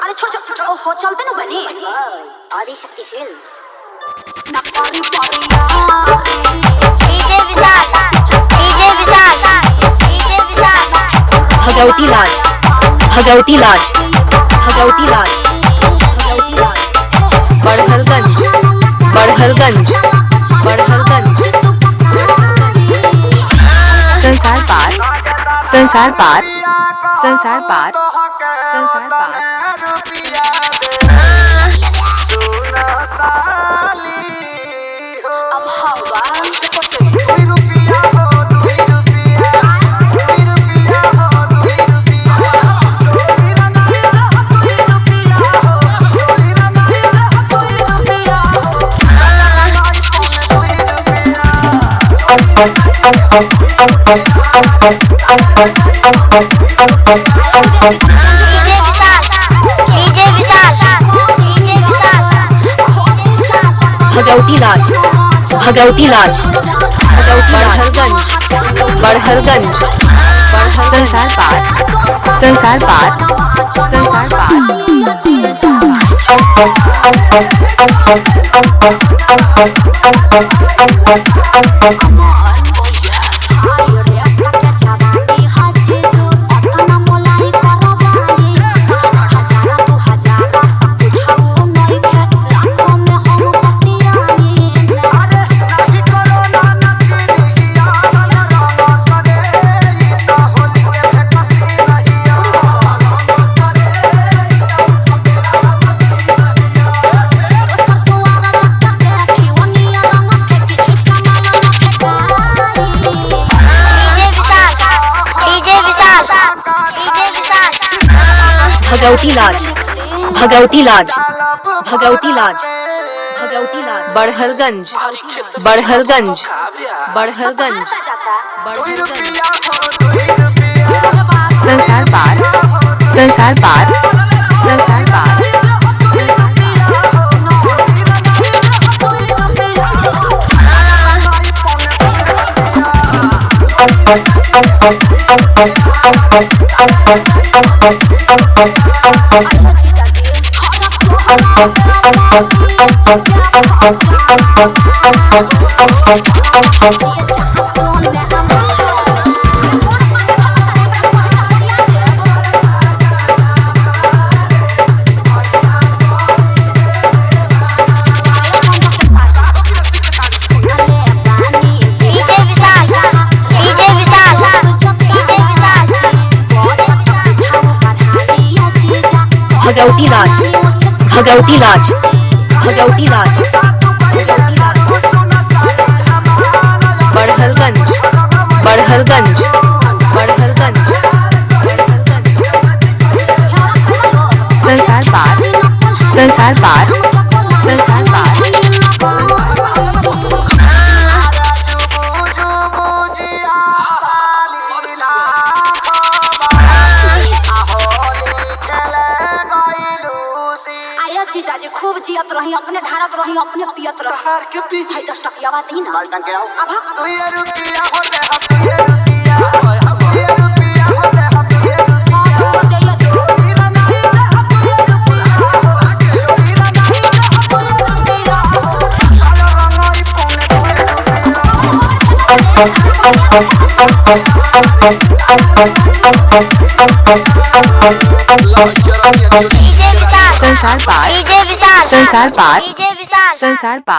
अरे छोड़ ओहो चलते ना बनी आदिशक्ति फिल्म्स भगवती लाज भगवती लाज भगवती लाज बड़हलगंज बड़हलगंज बड़हलगंज संसार पार संसार पार संसार पार संसार पार भगवती लाज भगवती लाज बड़हलगंज बड़हलगंज संसार पार संसार पार संसार पार भगवती लाज भगवती लाज भगवती लाज भगवती लाज बड़हलगंज बड़हलगंज बड़हलगंज बड़हलगंज संसार पार संसार पार संसार पार भगवती लाज भगवती लाज भगवती लाज बड़हलगंज बड़हलगंज बड़हलगंज संसार पार संसार पार संसार पार जीजाजी खूब जियत रही अपने ढारत रही अपने पियत रही हार के पी 10 टकिया बात ही ना बाल्टन के आओ अब 2 रुपया होते हम 2 रुपया होते हम 2 रुपया संसार पार संसार पार संसार पार